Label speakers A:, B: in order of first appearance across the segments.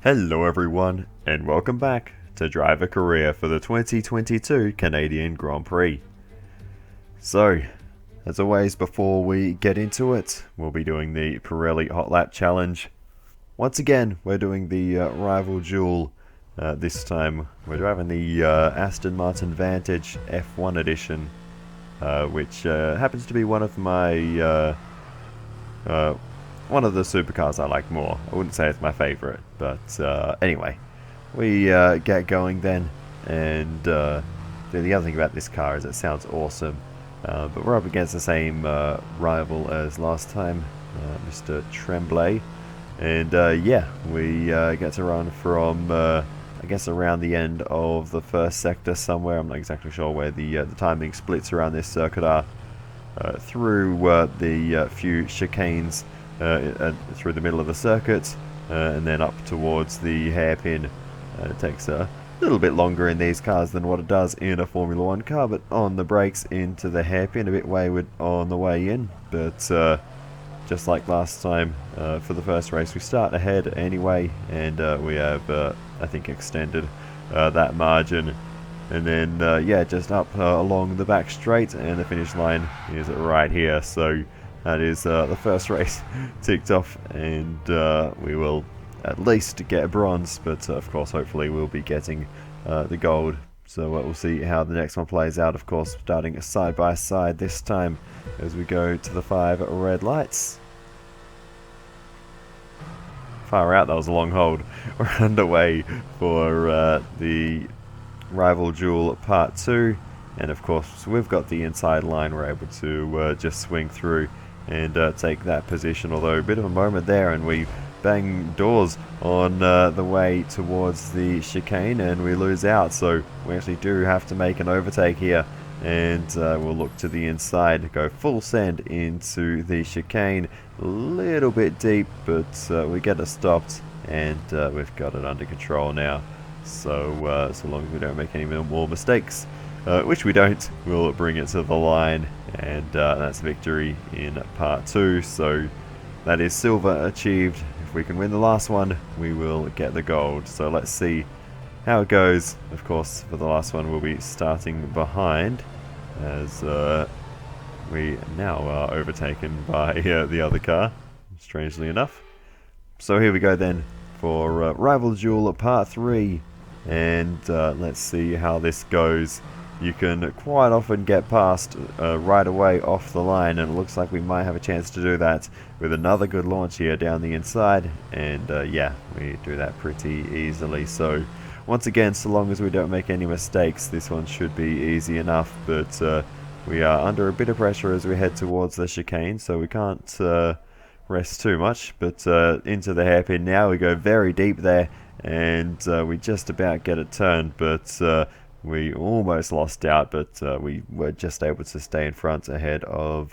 A: Hello everyone, and welcome back to Driver Career for the 2022 Canadian Grand Prix. So, as always, before we get into it, we'll be doing the Pirelli Hot Lap Challenge. Once again, we're doing the rival duel. This time, we're driving the Aston Martin Vantage F1 edition, which happens to be one of my one of the supercars I like more. I wouldn't say it's my favorite, but anyway, we get going then. And the other thing about this car is it sounds awesome, but we're up against the same rival as last time, Mr. Tremblay. And yeah, we get to run from I guess around the end of the first sector somewhere. I'm not exactly sure where the timing splits around this circuit are, through the few chicanes through the middle of the circuit, and then up towards the hairpin. It takes a little bit longer in these cars than what it does in a Formula 1 car, but on the brakes into the hairpin, a bit wayward on the way in. But just like last time, for the first race, we start ahead anyway, and we have, I think, extended that margin. And then, yeah, just up along the back straight, and the finish line is right here. So that is the first race ticked off, and we will at least get a bronze, but of course, hopefully, we'll be getting the gold. So we'll see how the next one plays out, of course, starting side by side this time as we go to the 5 red lights. Far out, that was a long hold. We're underway for the Rival Duel Part 2, and of course we've got the inside line. We're able to just swing through and take that position, although a bit of a moment there and we bang doors on the way towards the chicane and we lose out, so we actually do have to make an overtake here, and we'll look to the inside, go full send into the chicane, a little bit deep, but we get it stopped, and we've got it under control now. So so long as we don't make any more mistakes, which we don't, we'll bring it to the line, and that's victory in part 2. So that is silver achieved. If we can win the last one, we will get the gold. So let's see how it goes. Of course, for the last one, we'll be starting behind, as we now are overtaken by the other car, strangely enough. So here we go then for Rival Duel Part 3. And let's see how this goes. You can quite often get past right away off the line, and it looks like we might have a chance to do that with another good launch here down the inside, and yeah, we do that pretty easily. So once again, so long as we don't make any mistakes, this one should be easy enough, but we are under a bit of pressure as we head towards the chicane, so we can't rest too much. But into the hairpin now, we go very deep there, and we just about get it turned, but we almost lost out, but we were just able to stay in front ahead of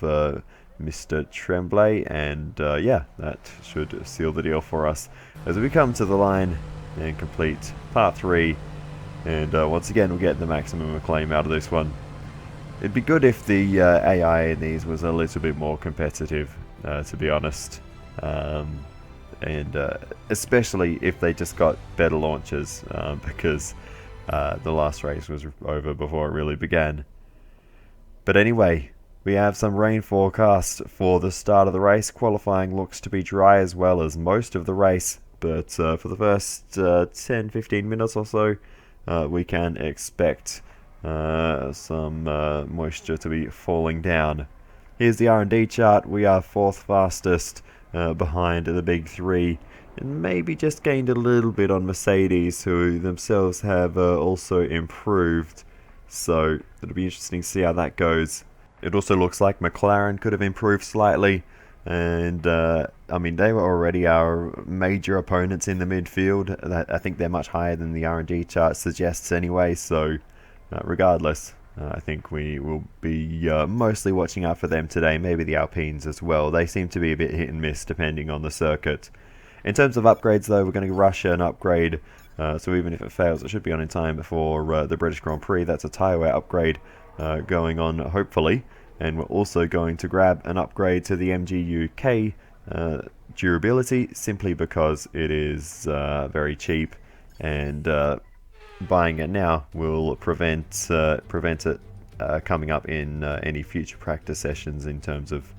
A: Mr. Tremblay, and yeah, that should seal the deal for us as we come to the line and complete part 3, and once again we'll get the maximum acclaim out of this one. It'd be good if the AI in these was a little bit more competitive, to be honest. And especially if they just got better launches, because the last race was over before it really began. But anyway, we have some rain forecast for the start of the race. Qualifying looks to be dry as well as most of the race, but for the first 10-15 minutes or so, we can expect some moisture to be falling down. Here's the R&D chart. We are 4th fastest, behind the big 3, and maybe just gained a little bit on Mercedes, who themselves have also improved. So it'll be interesting to see how that goes. It also looks like McLaren could have improved slightly, and I mean, they were already our major opponents in the midfield. I think they're much higher than the R&D chart suggests anyway, so regardless, I think we will be mostly watching out for them today, maybe the Alpines as well. They seem to be a bit hit and miss depending on the circuit. In terms of upgrades though, we're going to rush an upgrade, so even if it fails it should be on in time for the British Grand Prix. That's a tyre wear upgrade going on hopefully, and we're also going to grab an upgrade to the MG UK durability, simply because it is very cheap, and buying it now will prevent it coming up in any future practice sessions in terms of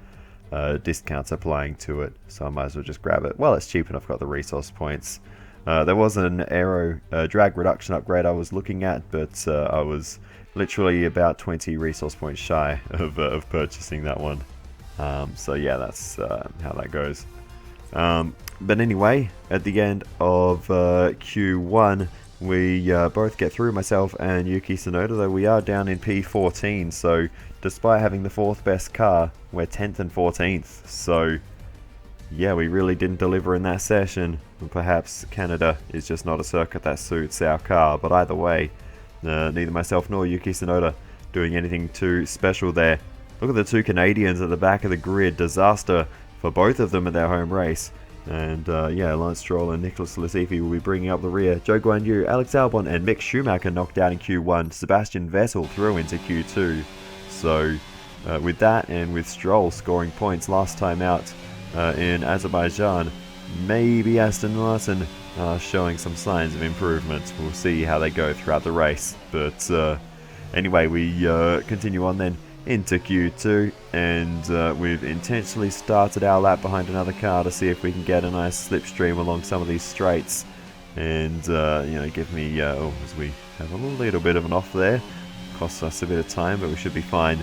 A: discounts applying to it. So I might as well just grab it. Well, it's cheap and I've got the resource points. There was an aero drag reduction upgrade I was looking at, but I was literally about 20 resource points shy of purchasing that one. So yeah, that's how that goes. But anyway, at the end of Q1, we both get through, myself and Yuki Tsunoda, though we are down in P14, so despite having the 4th best car, we're 10th and 14th. So yeah, we really didn't deliver in that session. Perhaps Canada is just not a circuit that suits our car, but either way, neither myself nor Yuki Tsunoda doing anything too special there. Look at the two Canadians at the back of the grid. Disaster for both of them at their home race. And yeah, Lance Stroll and Nicholas Latifi will be bringing up the rear. Zhou Guanyu, Alex Albon and Mick Schumacher knocked out in Q1. Sebastian Vettel through into Q2. So with that, and with Stroll scoring points last time out in Azerbaijan, maybe Aston Martin are showing some signs of improvement. We'll see how they go throughout the race. But anyway, we continue on then into Q2, and we've intentionally started our lap behind another car to see if we can get a nice slipstream along some of these straights, and you know, give me as we have a little bit of an off there. Costs us a bit of time, but we should be fine.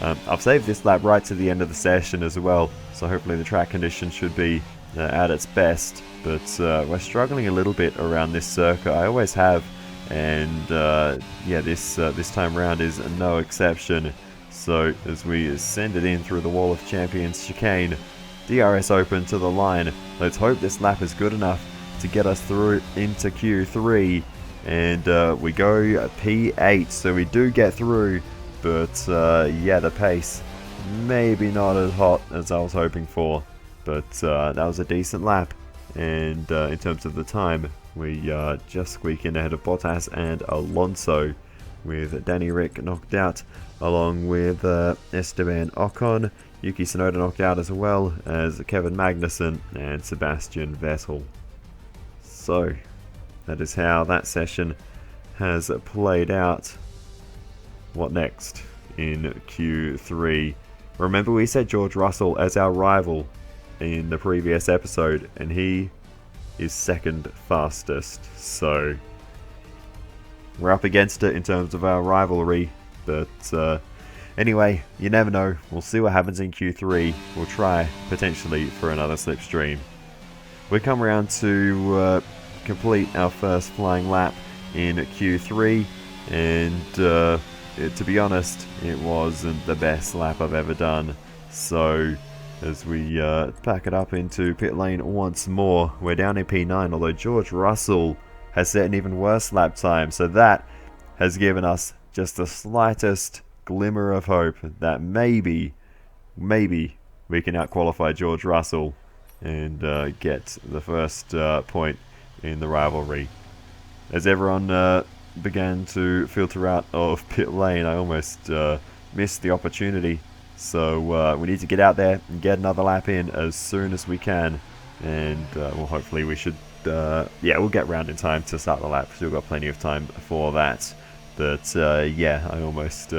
A: I've saved this lap right to the end of the session as well, so hopefully the track condition should be at its best, but we're struggling a little bit around this circuit. I always have, and yeah, this time round is no exception. So as we send it in through the Wall of Champions chicane, DRS open to the line. Let's hope this lap is good enough to get us through into Q3, and we go P8, so we do get through, but yeah, the pace maybe not as hot as I was hoping for, but that was a decent lap, and in terms of the time, we just squeak in ahead of Bottas and Alonso, with Danny Rick knocked out, along with Esteban Ocon. Yuki Tsunoda knocked out as well as Kevin Magnussen and Sebastian Vettel. So that is how that session has played out. What next in Q3? Remember, we said George Russell as our rival in the previous episode, and he is second fastest, so we're up against it in terms of our rivalry. But anyway, you never know. We'll see what happens in Q3. We'll try potentially for another slipstream. We come around to complete our first flying lap in Q3, and to be honest, it wasn't the best lap I've ever done. So as we pack it up into pit lane once more, we're down in P9, although George Russell has set an even worse lap time, so that has given us just the slightest glimmer of hope that maybe we can out-qualify George Russell and get the first point in the rivalry. As everyone began to filter out of pit lane, I almost missed the opportunity. So we need to get out there and get another lap in as soon as we can, and well, hopefully we should yeah, we'll get round in time to start the lap, because we've got plenty of time for that. But yeah, I almost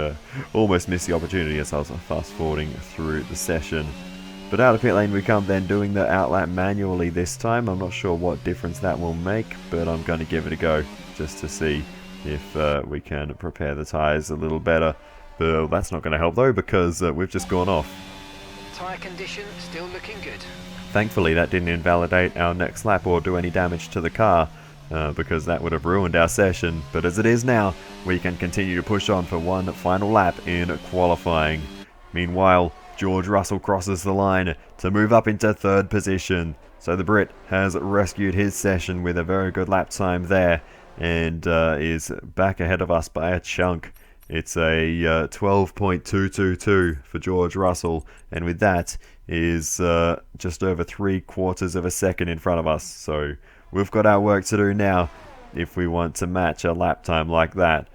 A: missed the opportunity as I was fast forwarding through the session. But out of pit lane we come then, doing the outlap manually this time. I'm not sure what difference that will make, but I'm going to give it a go just to see if we can prepare the tyres a little better. But that's not going to help though, because we've just gone off.
B: Tyre condition still looking good.
A: Thankfully that didn't invalidate our next lap or do any damage to the car, because that would have ruined our session. But as it is now, we can continue to push on for one final lap in qualifying. Meanwhile, George Russell crosses the line to move up into third position. So the Brit has rescued his session with a very good lap time there, and is back ahead of us by a chunk. It's a 12.222 for George Russell, and with that is just over 3/4 of a second in front of us. So we've got our work to do now if we want to match a lap time like that.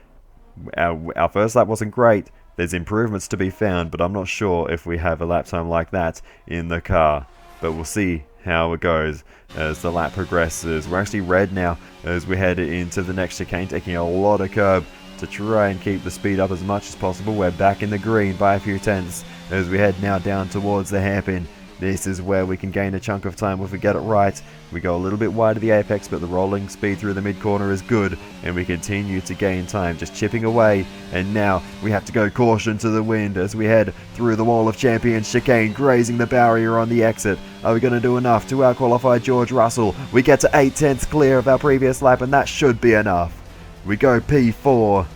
A: Our first lap wasn't great. There's improvements to be found, but I'm not sure if we have a lap time like that in the car. but we'll see how it goes as the lap progresses. We're actually red now as we head into the next chicane, taking a lot of curb to try and keep the speed up as much as possible. We're back in the green by a few tenths as we head now down towards the hairpin. This is where we can gain a chunk of time if we get it right. We go a little bit wide of the apex, but the rolling speed through the mid-corner is good, and we continue to gain time, just chipping away. And now we have to go caution to the wind as we head through the wall of champions chicane, grazing the barrier on the exit. Are we going to do enough to outqualify George Russell? We get to 8 tenths clear of our previous lap, and that should be enough. We go P4.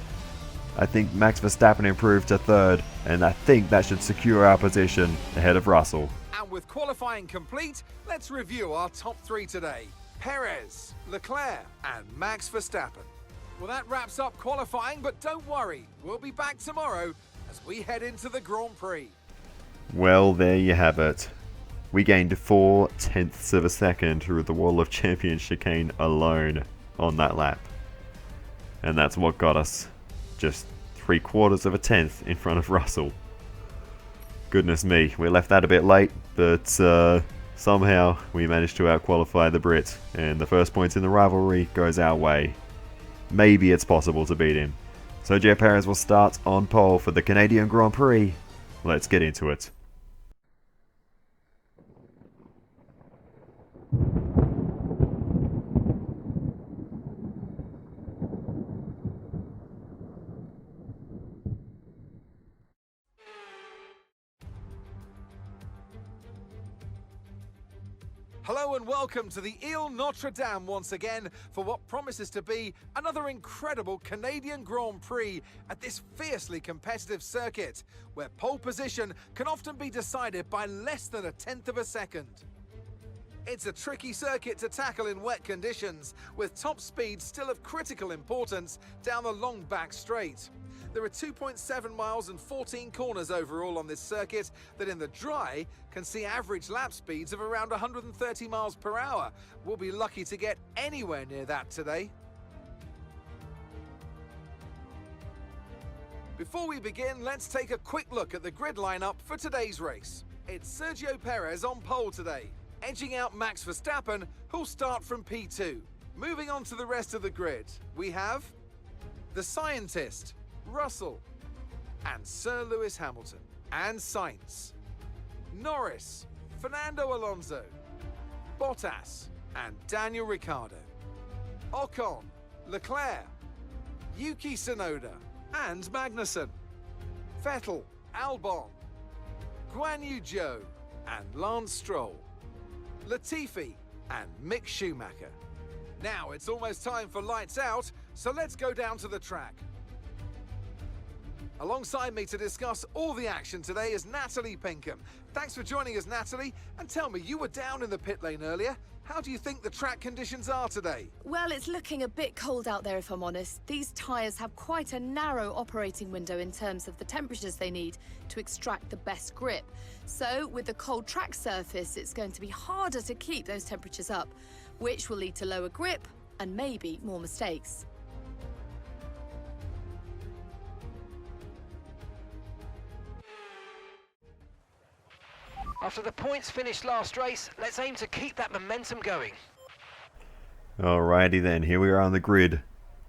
A: I think Max Verstappen improved to third, and I think that should secure our position ahead of Russell.
C: And with qualifying complete, let's review our top 3 today. Perez, Leclerc and Max Verstappen. Well, that wraps up qualifying, but don't worry, we'll be back tomorrow as we head into the Grand Prix.
A: Well, there you have it. We gained 4 tenths of a second through the wall of champions chicane alone on that lap. And that's what got us just 3/4 of a tenth in front of Russell. Goodness me, we left that a bit late, but somehow we managed to outqualify the Brit, and the first point in the rivalry goes our way. Maybe it's possible to beat him. Sergio Perez will start on pole for the Canadian Grand Prix. Let's get into it.
C: Hello and welcome to the Ile Notre Dame once again for what promises to be another incredible Canadian Grand Prix at this fiercely competitive circuit, where pole position can often be decided by less than 1/10 of a second. It's a tricky circuit to tackle in wet conditions, with top speed still of critical importance down the long back straight. There are 2.7 miles and 14 corners overall on this circuit that in the dry can see average lap speeds of around 130 miles per hour. We'll be lucky to get anywhere near that today. Before we begin, let's take a quick look at the grid lineup for today's race. It's Sergio Perez on pole today, edging out Max Verstappen, who'll start from P2. Moving on to the rest of the grid, we have the scientist, Russell, and Sir Lewis Hamilton, and Sainz, Norris, Fernando Alonso, Bottas, and Daniel Ricciardo, Ocon, Leclerc, Yuki Tsunoda, and Magnussen, Vettel, Albon, Guan Yu Zhou, and Lance Stroll, Latifi, and Mick Schumacher. Now it's almost time for lights out, so let's go down to the track. Alongside me to discuss all the action today is Natalie Pinkham. Thanks for joining us, Natalie. And tell me, you were down in the pit lane earlier. How do you think the track conditions are today?
D: Well, it's looking a bit cold out there, if I'm honest. These tyres have quite a narrow operating window in terms of the temperatures they need to extract the best grip. So, with the cold track surface, it's going to be harder to keep those temperatures up, which will lead to lower grip and maybe more mistakes.
B: After the points finished last race, let's aim to keep that momentum going.
A: Alrighty then, here we are on the grid.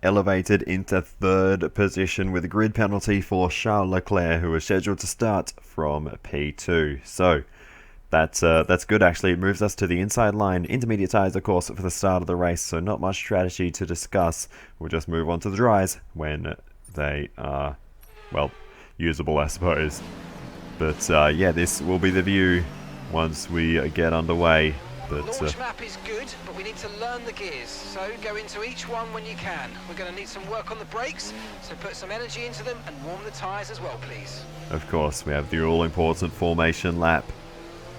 A: Elevated into third position with a grid penalty for Charles Leclerc, who is scheduled to start from P2. So, that's good actually. It moves us to the inside line. Intermediate tyres, of course, for the start of the race, so not much strategy to discuss. We'll just move on to the dries when they are, well, usable, I suppose. But yeah, this will be the view once we get underway. But,
B: Launch map is good, but we need to learn the gears, so go into each one when you can. We're going to need some work on the brakes, so put some energy into them and warm the tyres as well, please.
A: Of course, we have the all-important formation lap.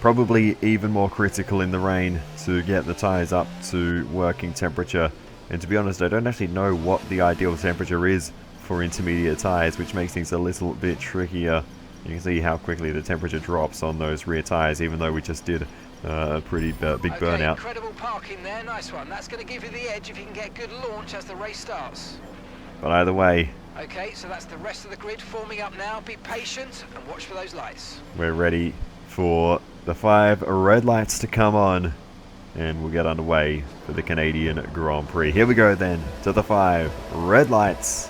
A: Probably even more critical in the rain to get the tyres up to working temperature. And to be honest, I don't actually know what the ideal temperature is for intermediate tyres, which makes things a little bit trickier. You can see how quickly the temperature drops on those rear tyres, even though we just did a pretty big burnout.
B: Incredible parking there, nice one. That's going to give you the edge if you can get good launch as the race starts.
A: But either way,
B: Okay, so that's the rest of the grid forming up now. Be patient and watch for those lights.
A: we're ready for the 5 red lights to come on, and we'll get underway for the Canadian Grand Prix. Here we go then, to the 5 red lights.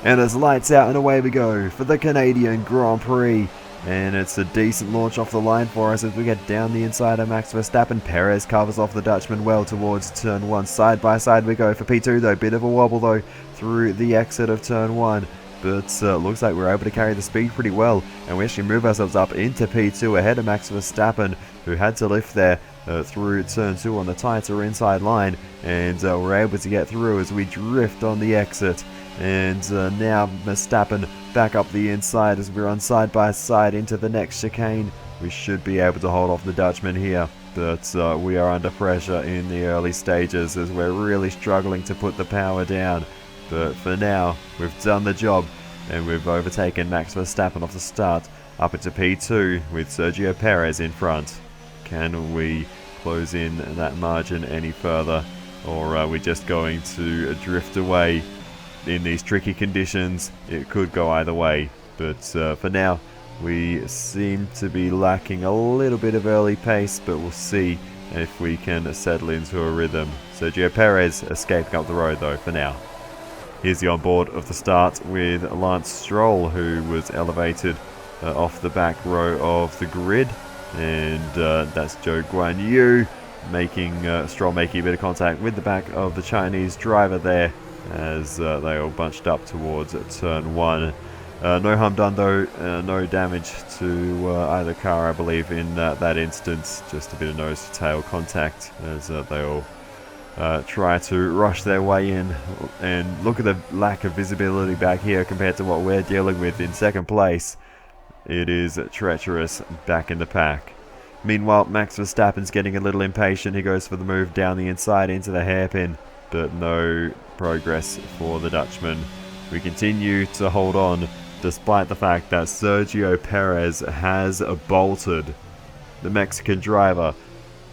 A: And it's lights out and away we go for the Canadian Grand Prix. And it's a decent launch off the line for us as we get down the inside of Max Verstappen. Perez covers off the Dutchman well towards turn 1. Side by side we go for P2 though. Bit of a wobble though through the exit of turn 1. But looks like we're able to carry the speed pretty well. And we actually move ourselves up into P2 ahead of Max Verstappen, who had to lift there through turn 2 on the tighter inside line. And we're able to get through as we drift on the exit. And now Verstappen back up the inside as we're on side by side into the next chicane. We should be able to hold off the Dutchman here, but we are under pressure in the early stages as we're really struggling to put the power down. But for now, we've done the job and we've overtaken Max Verstappen off the start up into P2 with Sergio Perez in front. Can we close in that margin any further, or are we just going to drift away? In these tricky conditions, it could go either way, but for now we seem to be lacking a little bit of early pace, but we'll see if we can settle into a rhythm. Sergio Perez escaping up the road though for now. Here's the onboard of the start with Lance Stroll, who was elevated off the back row of the grid, and that's Zhou Guanyu Stroll making a bit of contact with the back of the Chinese driver there, as they all bunched up towards turn 1. No harm done though, no damage to either car I believe in that instance, just a bit of nose to tail contact as they all try to rush their way in. And look at the lack of visibility back here compared to what we're dealing with in second place. It is treacherous back in the pack. Meanwhile, Max Verstappen's getting a little impatient. He goes for the move down the inside into the hairpin, but no progress for the Dutchman. We continue to hold on despite the fact that Sergio Perez has bolted. The Mexican driver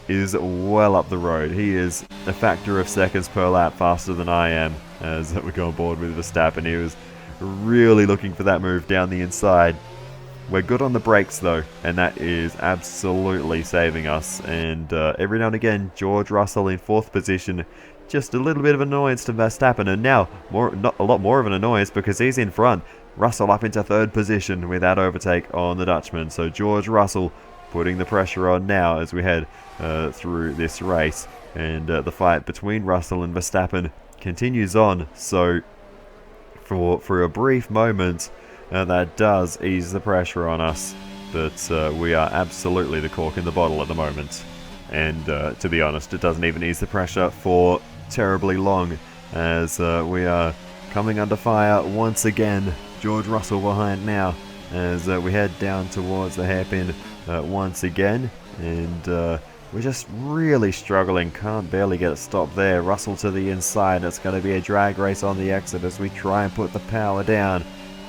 A: is well up the road. He is a factor of seconds per lap faster than I am as we go on board with Verstappen. He was really looking for that move down the inside. We're good on the brakes though, and that is absolutely saving us. And every now and again, George Russell in 4th position, just a little bit of annoyance to Verstappen, and now a lot more of an annoyance because he's in front. Russell up into 3rd position with that overtake on the Dutchman. So George Russell putting the pressure on now as we head through this race, and the fight between Russell and Verstappen continues on. So for a brief moment, that does ease the pressure on us, but we are absolutely the cork in the bottle at the moment. And to be honest, it doesn't even ease the pressure for terribly long, as we are coming under fire once again. George Russell behind now as we head down towards the hairpin once again, and we're just really struggling. Can't barely get it stopped there. Russell to the inside. It's going to be a drag race on the exit as we try and put the power down.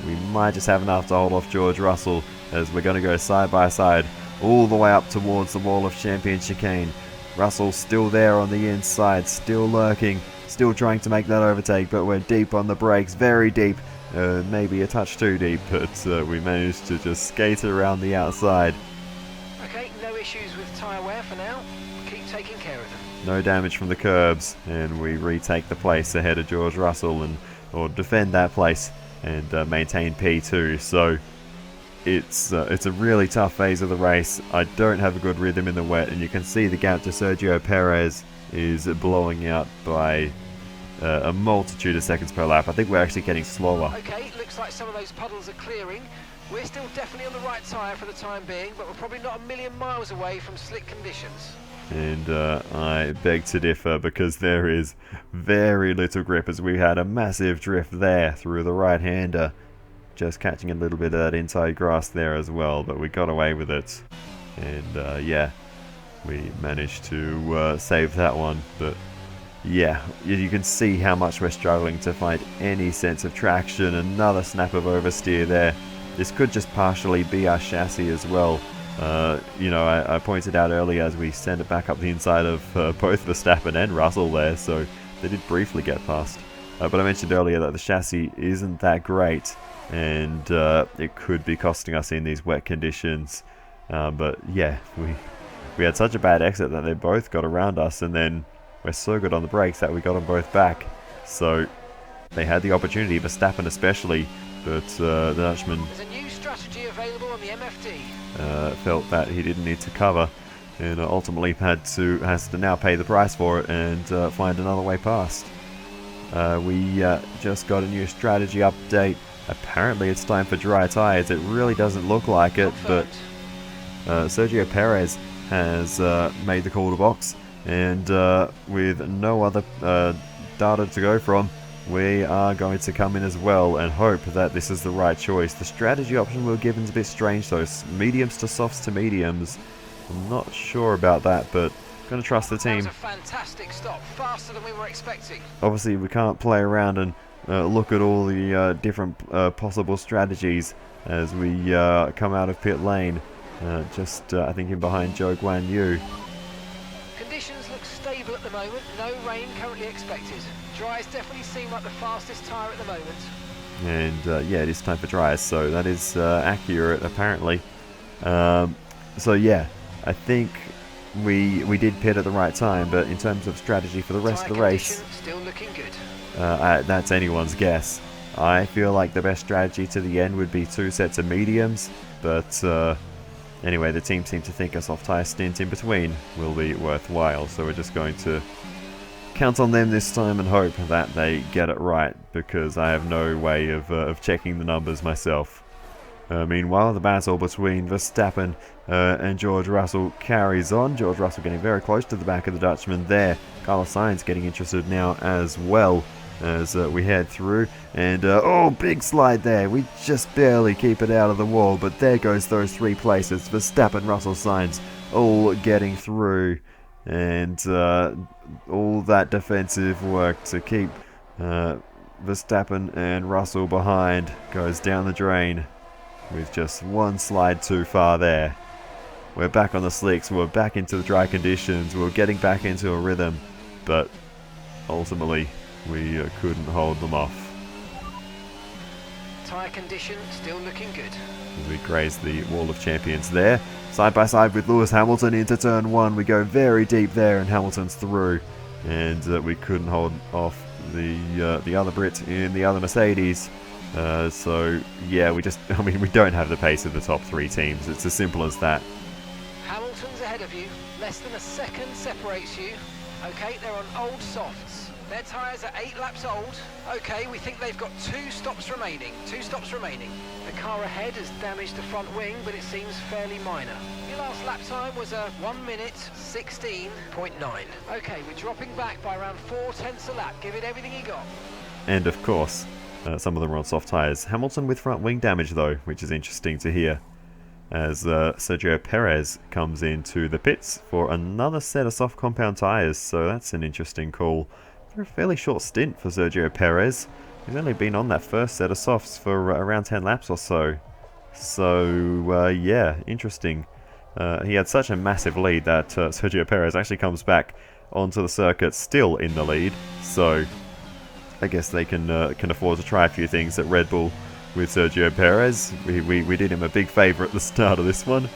A: We might just have enough to hold off George Russell as we're going to go side by side all the way up towards the wall of Champion Chicane. Russell still there on the inside, still lurking, still trying to make that overtake, but we're deep on the brakes, very deep, maybe a touch too deep, but we managed to just skate around the outside.
B: Okay, no issues with tyre wear for now. Keep taking care of them.
A: No damage from the curbs, and we retake the place ahead of George Russell, or defend that place and maintain P2. So it's a really tough phase of the race. I don't have a good rhythm in the wet, and you can see the gap to Sergio Perez is blowing out by a multitude of seconds per lap. I think we're actually getting slower.
B: Okay, looks like some of those puddles are clearing. We're still definitely on the right tyre for the time being, but we're probably not a million miles away from slick conditions.
A: And I beg to differ, because there is very little grip as we had a massive drift there through the right-hander. Just catching a little bit of that inside grass there as well, but we got away with it. And yeah, we managed to save that one. But yeah, you can see how much we're struggling to find any sense of traction. Another snap of oversteer there. This could just partially be our chassis as well. You know, I pointed out earlier as we send it back up the inside of both Verstappen and Russell there, so they did briefly get past But I mentioned earlier that the chassis isn't that great, and it could be costing us in these wet conditions. But yeah, we had such a bad exit that they both got around us, and then we're so good on the brakes that we got them both back. So they had the opportunity, Verstappen especially, but the Dutchman
B: There's a new strategy available on the MFD.
A: felt that he didn't need to cover, and ultimately has to now pay the price for it and find another way past. We just got a new strategy update. Apparently it's time for dry tyres. It really doesn't look like it, but Sergio Perez has made the call to box, and with no other data to go from, we are going to come in as well and hope that this is the right choice. The strategy option we were given is a bit strange though. Mediums to softs to mediums. I'm not sure about that, but going to trust the team.
B: That was a fantastic stop, faster than we were expecting.
A: Obviously we can't play around and look at all the different possible strategies as we come out of pit lane. I think in behind Zhou Guan Yu.
B: Conditions look stable at the moment, no rain currently expected. Dryers definitely seem like the fastest tyre at the moment.
A: And yeah, it is time for dryers, so that is accurate apparently. So yeah, I think we did pit at the right time, but in terms of strategy for the rest of the race,
B: still looking good.
A: That's anyone's guess. I feel like the best strategy to the end would be 2 sets of mediums, but anyway, the team seemed to think a soft tyre stint in between will be worthwhile, so we're just going to count on them this time and hope that they get it right, because I have no way of checking the numbers myself. Meanwhile, the battle between Verstappen and George Russell carries on. George Russell getting very close to the back of the Dutchman there. Carlos Sainz getting interested now as well as we head through. And, oh, big slide there. We just barely keep it out of the wall, but there goes those 3 places. Verstappen, Russell, Sainz all getting through. And all that defensive work to keep Verstappen and Russell behind goes down the drain with just 1 slide too far there. We're back on the slicks, we're back into the dry conditions, we're getting back into a rhythm, but ultimately we couldn't hold them off.
B: Tyre condition still looking good.
A: As we graze the wall of champions there, side by side with Lewis Hamilton into turn 1, we go very deep there and Hamilton's through, and we couldn't hold off the other Brit in the other Mercedes. So yeah, we don't have the pace of the top 3 teams. It's as simple as that.
B: Hamilton's ahead of you. Less than a second separates you. Okay, they're on old softs. Their tyres are 8 laps old. Okay, we think they've got 2 stops remaining. 2 stops remaining. The car ahead has damaged the front wing, but it seems fairly minor. Your last lap time was a 1 minute 16.9. Okay, we're dropping back by around 4/10 a lap. Give it everything you got.
A: And of course, some of them are on soft tyres. Hamilton with front wing damage though, which is interesting to hear, as Sergio Perez comes into the pits for another set of soft compound tyres, so that's an interesting call. For a fairly short stint for Sergio Perez. He's only been on that first set of softs for around 10 laps or so. So yeah, interesting. He had such a massive lead that Sergio Perez actually comes back onto the circuit still in the lead, so I guess they can afford to try a few things at Red Bull with Sergio Perez. We did him a big favour at the start of this one.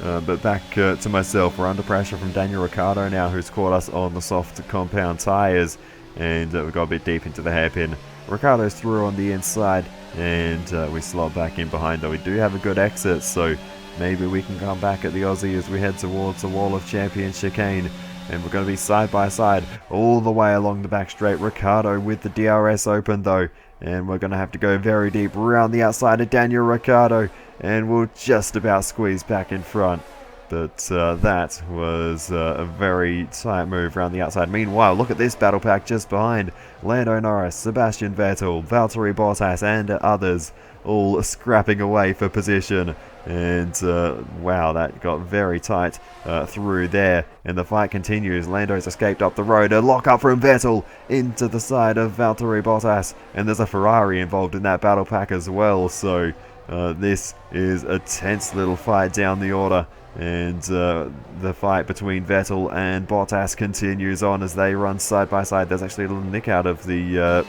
A: But back to myself, we're under pressure from Daniel Ricciardo now, who's caught us on the soft compound tyres, and we got a bit deep into the hairpin. Ricciardo's through on the inside, and we slot back in behind, though we do have a good exit, so maybe we can come back at the Aussie as we head towards the Wall of Champions chicane. And we're going to be side by side all the way along the back straight. Ricciardo with the DRS open though. And we're going to have to go very deep around the outside of Daniel Ricciardo. And we'll just about squeeze back in front. But that was a very tight move around the outside. Meanwhile, look at this battle pack just behind. Lando Norris, Sebastian Vettel, Valtteri Bottas and others all scrapping away for position. And wow, that got very tight through there. And the fight continues. Lando's escaped up the road. A lock up from Vettel into the side of Valtteri Bottas. And there's a Ferrari involved in that battle pack as well. So This is a tense little fight down the order, and the fight between Vettel and Bottas continues on as they run side by side. There's actually a little nick out of the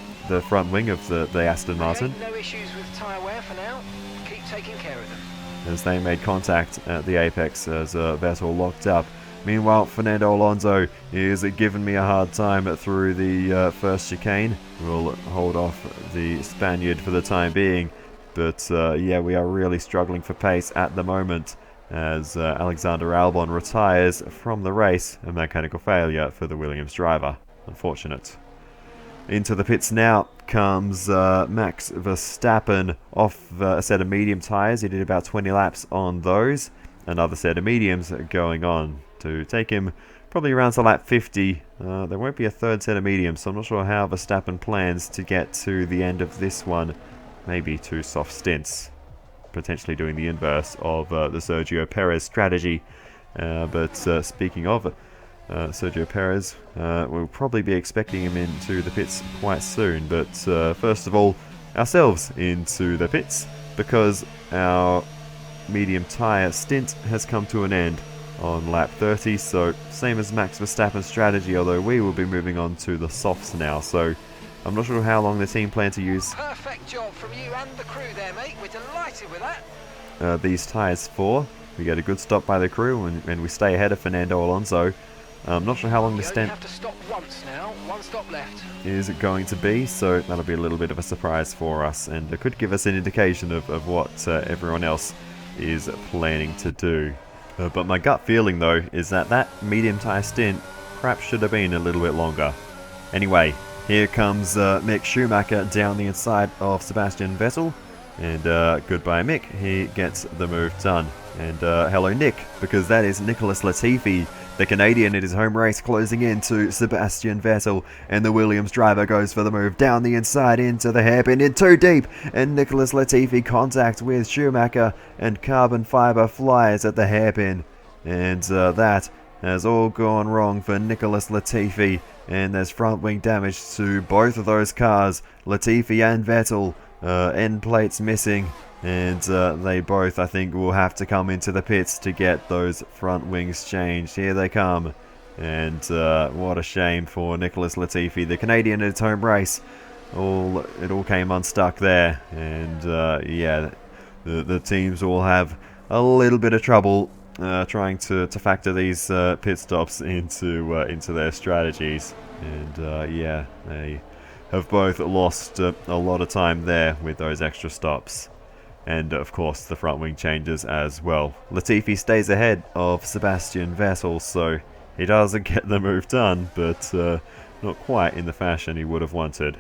A: front wing of the Aston Martin.
B: No issues with tyre wear for now. Keep taking care of them.
A: As they made contact at the apex as Vettel locked up. Meanwhile, Fernando Alonso is giving me a hard time through the first chicane. We'll hold off the Spaniard for the time being. But yeah, we are really struggling for pace at the moment as Alexander Albon retires from the race. A mechanical failure for the Williams driver. Unfortunate. Into the pits now comes Max Verstappen off a set of medium tyres. He did about 20 laps on those. Another set of mediums going on to take him probably around to lap 50. There won't be a third set of mediums, so I'm not sure how Verstappen plans to get to the end of this one. Maybe 2 soft stints. Potentially doing the inverse of the Sergio Perez strategy. But speaking of Sergio Perez, we'll probably be expecting him into the pits quite soon. But first of all, ourselves into the pits, because our medium tyre stint has come to an end on lap 30. So same as Max Verstappen's strategy, although we will be moving on to the softs now. So I'm not sure how long the team plan to use.
B: Perfect job from you and the crew there, mate. We're delighted with that.
A: These tyres for. We get a good stop by the crew, and we stay ahead of Fernando Alonso. I'm not sure how long the stint
B: have to stop once now. 1 stop left.
A: is going to be, so that'll be a little bit of a surprise for us, and it could give us an indication of what everyone else is planning to do. But my gut feeling, though, is that medium tyre stint perhaps should have been a little bit longer. Anyway, here comes Mick Schumacher down the inside of Sebastian Vettel. And goodbye Mick, he gets the move done. And hello Nick, because that is Nicholas Latifi, the Canadian in his home race, closing into Sebastian Vettel. And the Williams driver goes for the move down the inside into the hairpin, in too deep. And Nicholas Latifi contact with Schumacher, and carbon fibre flies at the hairpin. And that has all gone wrong for Nicholas Latifi. And there's front wing damage to both of those cars, Latifi and Vettel. End plates missing, and they both, I think, will have to come into the pits to get those front wings changed. Here they come, and what a shame for Nicholas Latifi, the Canadian in its home race. It all came unstuck there, and yeah, the teams will have a little bit of trouble trying to factor these pit stops into their strategies, and yeah, they have both lost a lot of time there with those extra stops. And of course the front wing changes as well. Latifi stays ahead of Sebastian Vettel, so he doesn't get the move done, but not quite in the fashion he would have wanted.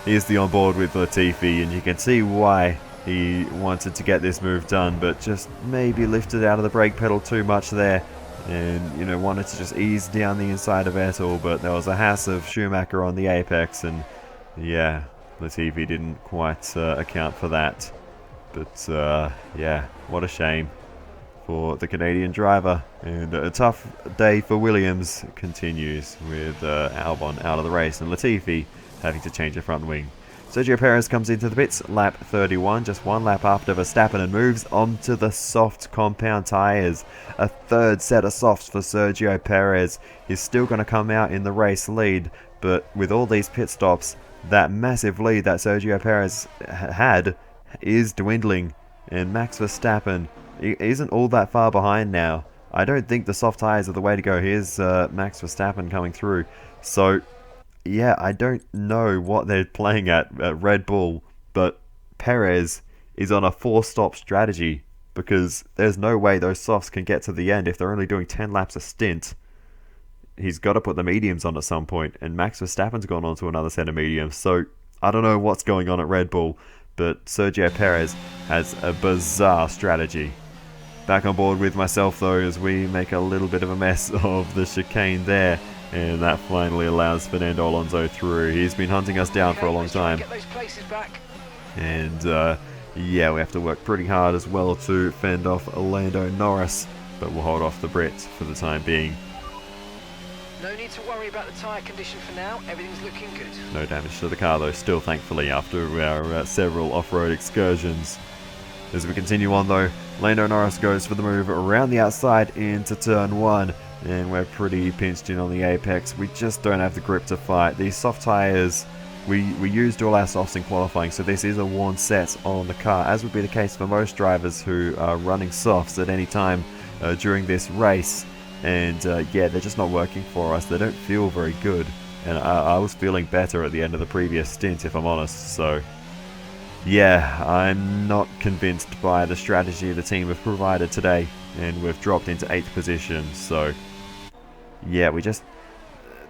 A: Here's the onboard with Latifi, and you can see why he wanted to get this move done, but just maybe lifted out of the brake pedal too much there. And, you know, wanted to just ease down the inside of Vettel, but there was a Haas of Schumacher on the apex, and yeah, Latifi didn't quite account for that. But yeah, what a shame for the Canadian driver. And a tough day for Williams continues with Albon out of the race and Latifi having to change the front wing. Sergio Perez comes into the pits, lap 31, just 1 lap after Verstappen, and moves onto the soft compound tyres. A third set of softs for Sergio Perez. He's still going to come out in the race lead, but with all these pit stops, that massive lead that Sergio Perez had is dwindling, and Max Verstappen isn't all that far behind now. I don't think the soft tyres are the way to go. Here's Max Verstappen coming through. So yeah, I don't know what they're playing at Red Bull, but Perez is on a 4-stop strategy, because there's no way those softs can get to the end if they're only doing 10 laps a stint. He's got to put the mediums on at some point, and Max Verstappen's gone on to another set of mediums, so I don't know what's going on at Red Bull, but Sergio Perez has a bizarre strategy. Back on board with myself though, as we make a little bit of a mess of the chicane there. And that finally allows Fernando Alonso through. He's been hunting us down for a long time.
B: Get those places back.
A: And yeah, we have to work pretty hard as well to fend off Lando Norris. But we'll hold off the Brit for the time being.
B: No need to worry about the tyre condition for now. Everything's looking good.
A: No damage to the car though, still thankfully, after our several off-road excursions. As we continue on though, Lando Norris goes for the move around the outside into turn 1, and we're pretty pinched in on the apex. We just don't have the grip to fight. These soft tyres, we used all our softs in qualifying, so this is a worn set on the car, as would be the case for most drivers who are running softs at any time during this race. And yeah, they're just not working for us. They don't feel very good, and I was feeling better at the end of the previous stint, if I'm honest. So yeah, I'm not convinced by the strategy the team have provided today, and we've dropped into 8th position. So yeah,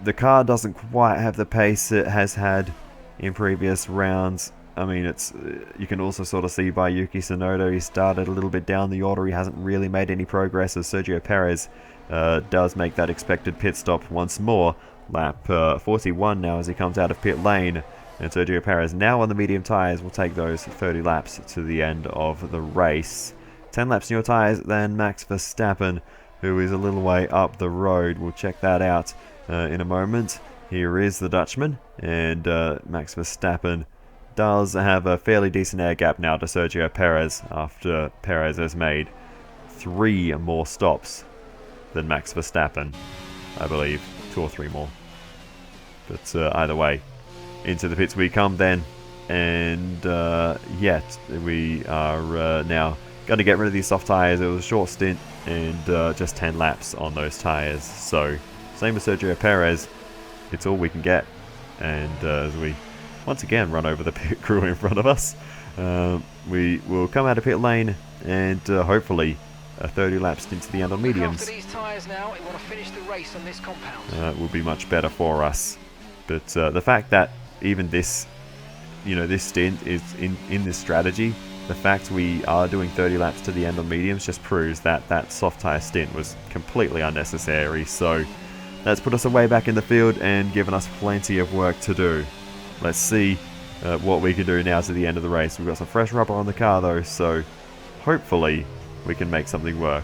A: the car doesn't quite have the pace it has had in previous rounds. I mean, it's you can also sort of see by Yuki Tsunoda, he started a little bit down the order. He hasn't really made any progress, as Sergio Perez does make that expected pit stop once more. Lap 41 now as he comes out of pit lane. And Sergio Perez, now on the medium tyres, will take those 30 laps to the end of the race. 10 laps newer tyres than Max Verstappen, who is a little way up the road. We'll check that out in a moment. Here is the Dutchman, and Max Verstappen does have a fairly decent air gap now to Sergio Perez, after Perez has made 3 more stops than Max Verstappen, I believe. 2 or 3 more. But either way, into the pits we come then, and yet we are now going to get rid of these soft tyres. It was a short stint, and just 10 laps on those tyres. So same with Sergio Perez, it's all we can get. And as we once again run over the pit crew in front of us, we will come out of pit lane, and hopefully a 30 lap stint to the end on mediums.
B: After these tyres now, we want to finish the race on this compound.
A: Will be much better for us. But the fact that even this, this stint is in this strategy, the fact we are doing 30 laps to the end on mediums just proves that that soft tyre stint was completely unnecessary. So that's put us away back in the field and given us plenty of work to do. Let's see what we can do now to the end of the race. We've got some fresh rubber on the car though, so hopefully we can make something work.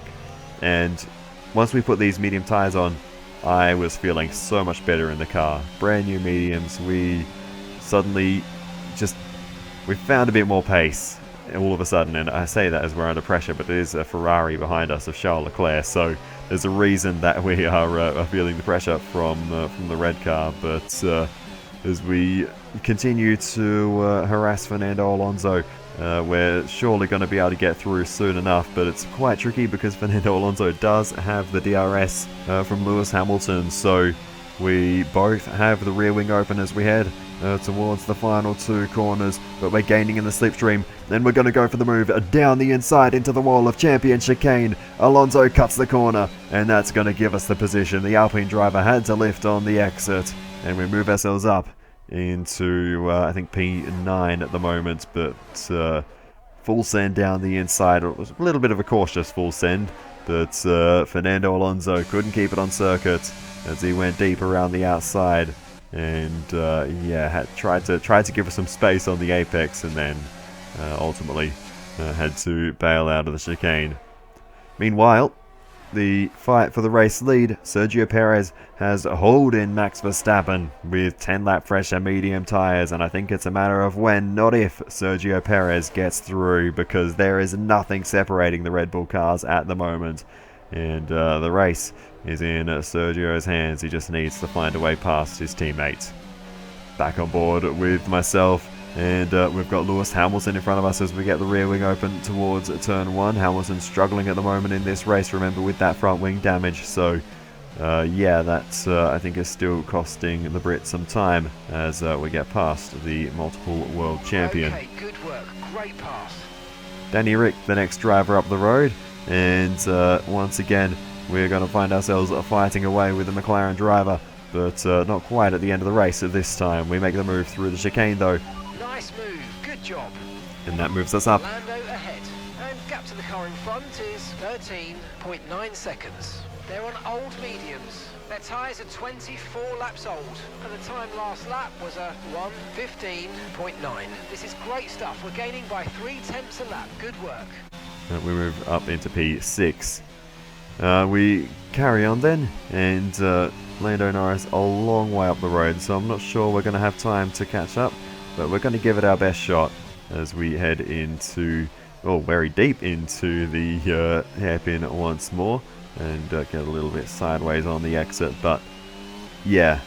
A: And once we put these medium tyres on, I was feeling so much better in the car. Brand new mediums, we suddenly we found a bit more pace all of a sudden, and I say that as we're under pressure, but there's a Ferrari behind us of Charles Leclerc, so there's a reason that we are feeling the pressure from the red car. But as we continue to harass Fernando Alonso, we're surely going to be able to get through soon enough, but it's quite tricky because Fernando Alonso does have the DRS from Lewis Hamilton, so we both have the rear wing open as we head towards the final 2 corners, but we're gaining in the slipstream. Then we're going to go for the move down the inside into the wall of champion chicane. Alonso cuts the corner, and that's going to give us the position. The Alpine driver had to lift on the exit, and we move ourselves up into I think P9 at the moment, but full send down the inside. It was a little bit of a cautious full send, but Fernando Alonso couldn't keep it on circuit as he went deep around the outside, and had tried to give us some space on the apex, and then ultimately had to bail out of the chicane. Meanwhile, the fight for the race lead, Sergio Perez has hauled in Max Verstappen with 10 lap fresh and medium tyres, and I think it's a matter of when, not if, Sergio Perez gets through, because there is nothing separating the Red Bull cars at the moment, and the race is in Sergio's hands. He just needs to find a way past his teammate. Back on board with myself, and we've got Lewis Hamilton in front of us as we get the rear wing open towards turn 1. Hamilton's struggling at the moment in this race, remember, with that front wing damage, so that I think is still costing the Brit some time as we get past the multiple world champion.
B: Okay, good work, great pass.
A: Danny Rick, the next driver up the road, and once again we're going to find ourselves fighting away with the McLaren driver, but not quite at the end of the race at this time. We make the move through the chicane though.
B: Nice move, good job.
A: And that moves us up.
B: Lando ahead, and gap to the car in front is 13.9 seconds. They're on old mediums. Their tyres are 24 laps old, and the time last lap was a 1:15.9. This is great stuff. We're gaining by 0.3 a lap. Good work.
A: We move up into P6. We carry on then, and Lando Norris a long way up the road, so I'm not sure we're going to have time to catch up, but we're going to give it our best shot as we head into, well, very deep into the hairpin once more, and get a little bit sideways on the exit. But yeah,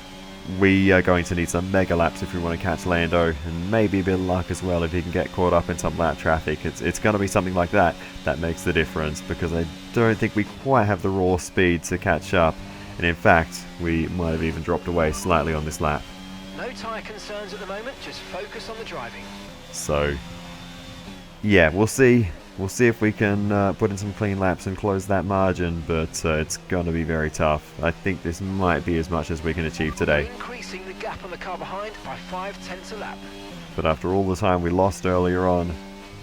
A: we are going to need some mega laps if we want to catch Lando, and maybe a bit of luck as well if he can get caught up in some lap traffic. It's going to be something like that that makes the difference, because I don't think we quite have the raw speed to catch up, and in fact we might have even dropped away slightly on this lap.
B: No tyre concerns at the moment, just focus on the driving.
A: So yeah, we'll see if we can put in some clean laps and close that margin, but it's going to be very tough. I think this might be as much as we can achieve today.
B: We're increasing the gap on the car behind by 0.5 a lap.
A: But after all the time we lost earlier on,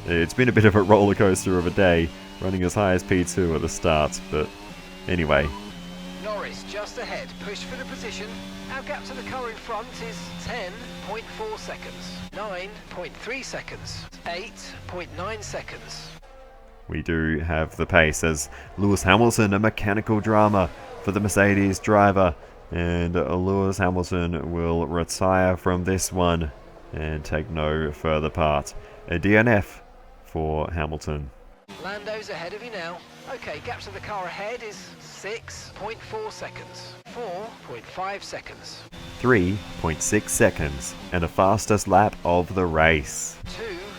A: it's been a bit of a roller coaster of a day, running as high as P2 at the start. But anyway,
B: Norris just ahead, push for the position. Our gap to the car in front is 10.4 seconds, 9.3 seconds, 8.9 seconds.
A: we do have the pace as Lewis Hamilton, a mechanical drama for the Mercedes driver, and Lewis Hamilton will retire from this one and take no further part. A DNF for Hamilton.
B: Lando's ahead of you now. Okay, gap to the car ahead is 6.4 seconds, 4.5 seconds,
A: 3.6 seconds, and the fastest lap of the race.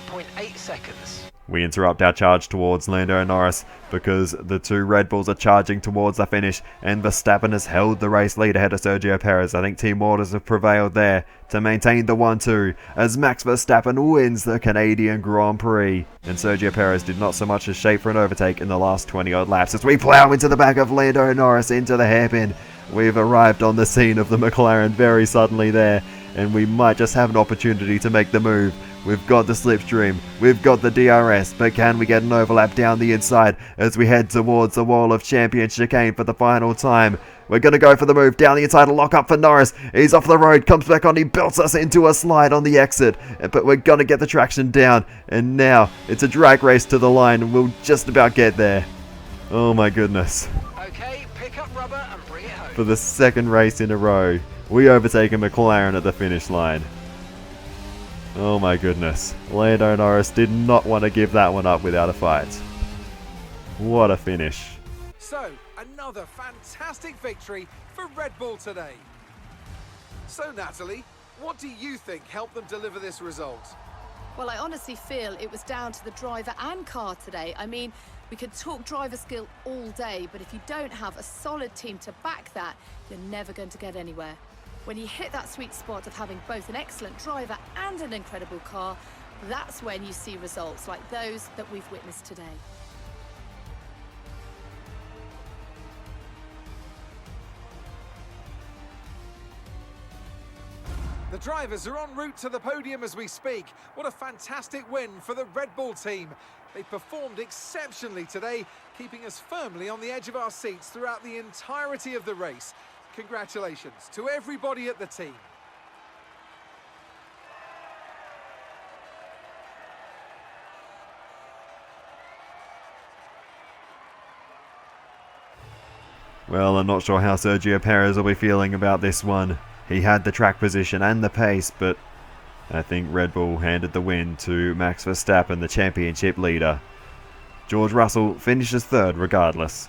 B: 2.8 seconds.
A: We interrupt our charge towards Lando Norris because the two Red Bulls are charging towards the finish, and Verstappen has held the race lead ahead of Sergio Perez. I think team orders have prevailed there to maintain the 1-2 as Max Verstappen wins the Canadian Grand Prix. And Sergio Perez did not so much as shape for an overtake in the last 20 odd laps as we plough into the back of Lando Norris into the hairpin. We've arrived on the scene of the McLaren very suddenly there, and we might just have an opportunity to make the move. We've got the slipstream, we've got the DRS, but can we get an overlap down the inside as we head towards the wall of champion chicane for the final time? We're going to go for the move down the inside, a lock up for Norris. He's off the road, comes back on, he belts us into a slide on the exit, but we're going to get the traction down, and now it's a drag race to the line, and we'll just about get there. Oh my goodness.
B: Okay, pick up rubber and bring it home.
A: For the second race in a row, we overtake a McLaren at the finish line. Oh my goodness. Lando Norris did not want to give that one up without a fight. What a finish.
C: So, another fantastic victory for Red Bull today. So, Natalie, what do you think helped them deliver this result?
D: Well, I honestly feel it was down to the driver and car today. I mean, we could talk driver skill all day, but if you don't have a solid team to back that, you're never going to get anywhere. When you hit that sweet spot of having both an excellent driver and an incredible car, that's when you see results like those that we've witnessed today.
C: The drivers are en route to the podium as we speak. What a fantastic win for the Red Bull team. They performed exceptionally today, keeping us firmly on the edge of our seats throughout the entirety of the race. Congratulations to everybody at the team.
A: Well, I'm not sure how Sergio Perez will be feeling about this one. He had the track position and the pace, but I think Red Bull handed the win to Max Verstappen, the championship leader. George Russell finishes third regardless.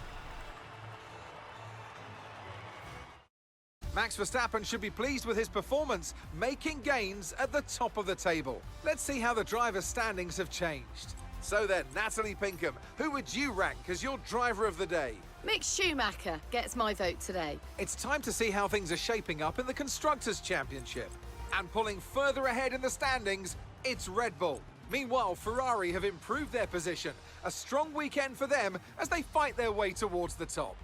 C: Max Verstappen should be pleased with his performance, making gains at the top of the table. Let's see how the drivers' standings have changed. So then, Natalie Pinkham, who would you rank as your driver of the day?
D: Mick Schumacher gets my vote today.
C: It's time to see how things are shaping up in the Constructors' Championship. And pulling further ahead in the standings, it's Red Bull. Meanwhile, Ferrari have improved their position. A strong weekend for them as they fight their way towards the top.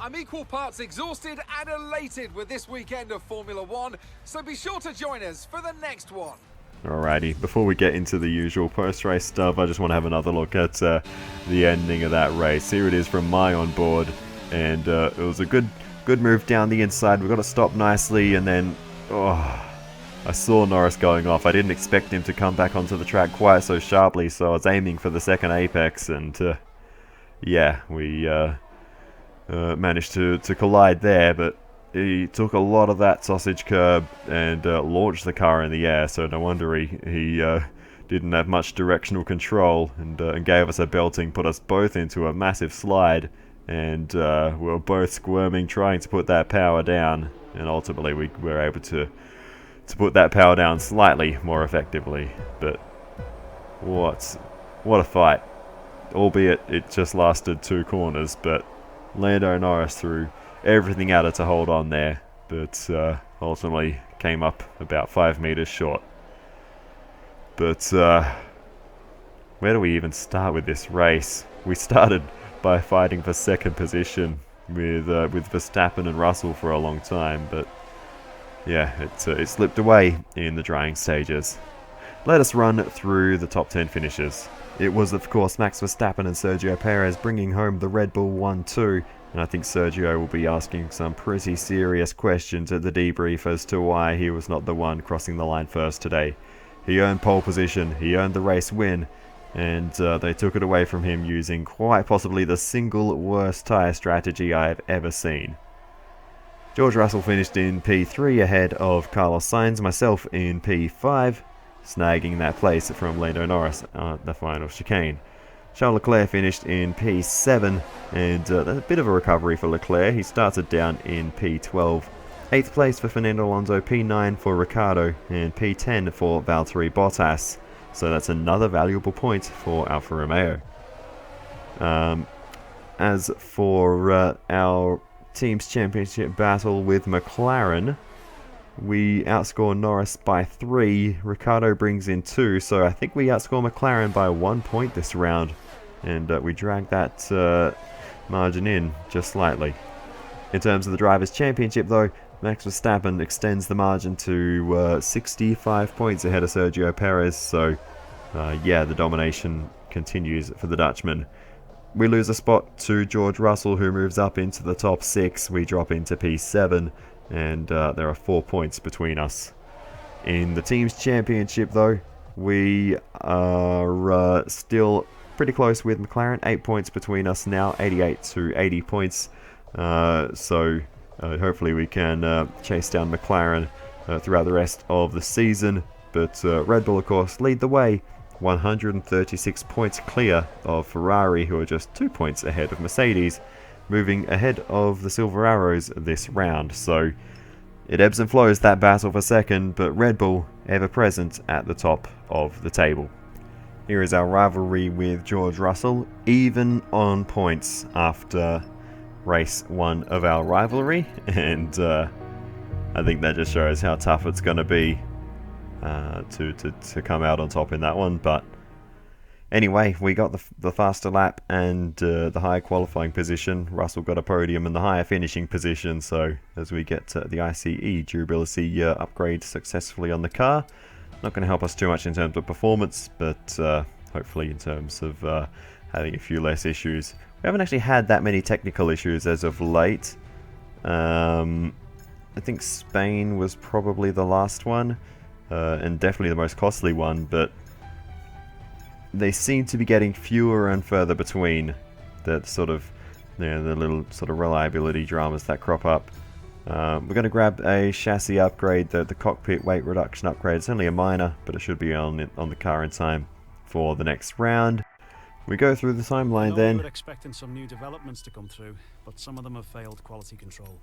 C: I'm equal parts exhausted and elated with this weekend of Formula One, so be sure to join us for the next one.
A: Alrighty, before we get into the usual post-race stuff, I just want to have another look at the ending of that race. Here it is from my onboard, and it was a good move down the inside. We got to stop nicely, and then I saw Norris going off. I didn't expect him to come back onto the track quite so sharply, so I was aiming for the second apex, and yeah, we managed to collide there, but he took a lot of that sausage curb and launched the car in the air, so no wonder he didn't have much directional control and gave us a belting, put us both into a massive slide, and we were both squirming trying to put that power down, and ultimately we were able to put that power down slightly more effectively. But what a fight, albeit it just lasted 2 corners, but Lando Norris threw everything at it to hold on there, but ultimately came up about 5 meters short. But where do we even start with this race? We started by fighting for second position with Verstappen and Russell for a long time, but yeah, it slipped away in the drying stages. Let us run through the top 10 finishes. It was, of course, Max Verstappen and Sergio Perez bringing home the Red Bull 1-2, and I think Sergio will be asking some pretty serious questions at the debrief as to why he was not the one crossing the line first today. He earned pole position, he earned the race win, and they took it away from him using quite possibly the single worst tyre strategy I have ever seen. George Russell finished in P3 ahead of Carlos Sainz, myself in P5, snagging that place from Lando Norris at the final chicane. Charles Leclerc finished in P7, and a bit of a recovery for Leclerc. He started down in P12. 8th place for Fernando Alonso, P9 for Ricciardo, and P10 for Valtteri Bottas. So that's another valuable point for Alfa Romeo. As for our team's championship battle with McLaren, we outscore Norris by 3. Ricciardo brings in 2, so I think we outscore McLaren by 1 point this round, and we drag that margin in just slightly. In terms of the Drivers' Championship though, Max Verstappen extends the margin to 65 points ahead of Sergio Perez, so yeah, the domination continues for the Dutchman. We lose a spot to George Russell, who moves up into the top 6. We drop into P7, and there are 4 points between us. In the Team's Championship though, we are still pretty close with McLaren. 8 points between us now, 88 to 80 points. So hopefully we can chase down McLaren throughout the rest of the season. But Red Bull, of course, lead the way, 136 points clear of Ferrari, who are just 2 points ahead of Mercedes, moving ahead of the Silver Arrows this round. So it ebbs and flows, that battle for second, but Red Bull ever present at the top of the table. Here is our rivalry with George Russell, even on points after race 1 of our rivalry, and I think that just shows how tough it's going to be to come out on top in that one. But anyway, we got the faster lap and the higher qualifying position. Russell got a podium and the higher finishing position, so as we get the ICE durability upgrade successfully on the car, not going to help us too much in terms of performance, but hopefully in terms of having a few less issues. We haven't actually had that many technical issues as of late. I think Spain was probably the last one, and definitely the most costly one, but they seem to be getting fewer and further between that sort of, the little sort of reliability dramas that crop up. We're going to grab a chassis upgrade, the cockpit weight reduction upgrade. It's only a minor, but it should be on the car in time for the next round. We go through the timeline then.
E: We were expecting some new developments to come through, but some of them have failed quality control.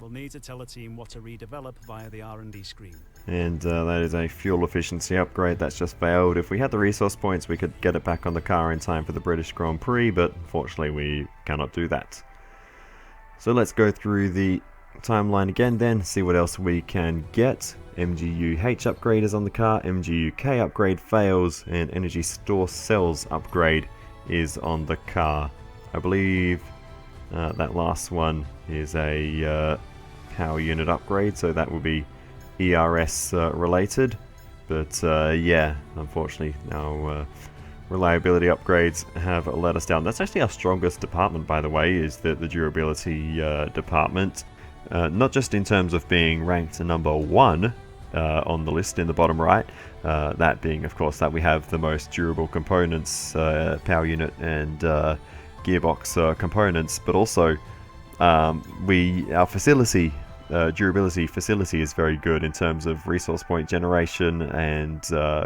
E: We'll need to tell the team what to redevelop via the R&D screen.
A: And that is a fuel efficiency upgrade that's just failed. If we had the resource points, we could get it back on the car in time for the British Grand Prix, but unfortunately we cannot do that. So let's go through the timeline again then, see what else we can get. MGU-H upgrade is on the car, MGU-K upgrade fails, and energy store cells upgrade is on the car. I believe that last one is a power unit upgrade, so that will be ERS related. But yeah, unfortunately our reliability upgrades have let us down. That's actually our strongest department, by the way, is the durability department. Not just in terms of being ranked number 1 on the list in the bottom right, that being of course that we have the most durable components, power unit and gearbox components, but also our facility, durability facility is very good in terms of resource point generation and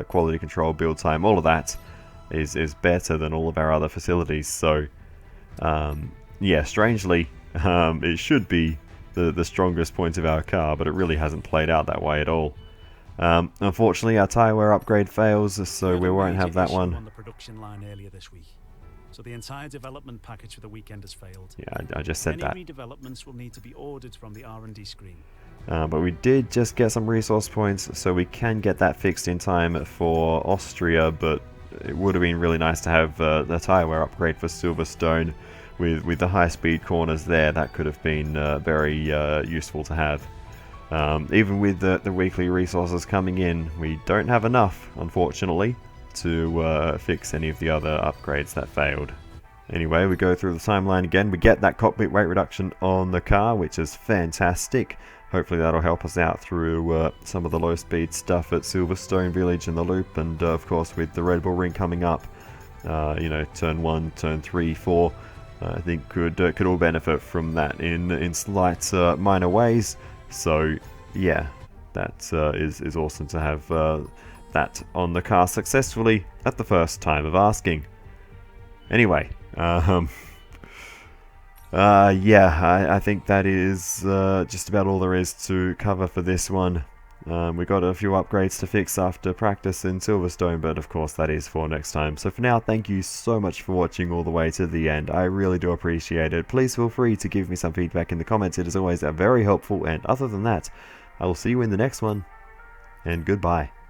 A: quality control, build time. All of that is better than all of our other facilities. So yeah, strangely, it should be the strongest point of our car, but it really hasn't played out that way at all. Unfortunately, our tyre wear upgrade fails, so we won't have that one.
E: On the production line earlier this week. So the entire development package for the weekend has failed.
A: Yeah, I just said that.
E: Any redevelopments will need to be ordered from the R&D screen.
A: But we did just get some resource points, so we can get that fixed in time for Austria, but it would have been really nice to have the tyre wear upgrade for Silverstone with the high-speed corners there. That could have been very useful to have. Even with the weekly resources coming in, we don't have enough, unfortunately, to fix any of the other upgrades that failed. Anyway, we go through the timeline again. We get that cockpit weight reduction on the car, which is fantastic. Hopefully that'll help us out through some of the low-speed stuff at Silverstone Village and the Loop, and of course with the Red Bull Ring coming up, you know, turn 1, turn 3, 4, I think could all benefit from that in slight minor ways. So yeah, that is awesome to have that on the car successfully at the first time of asking. Anyway, yeah, I think that is just about all there is to cover for this one. We got a few upgrades to fix after practice in Silverstone, but of course that is for next time. So for now, thank you so much for watching all the way to the end. I really do appreciate it. Please feel free to give me some feedback in the comments. It is always very helpful, and other than that, I will see you in the next one, and goodbye.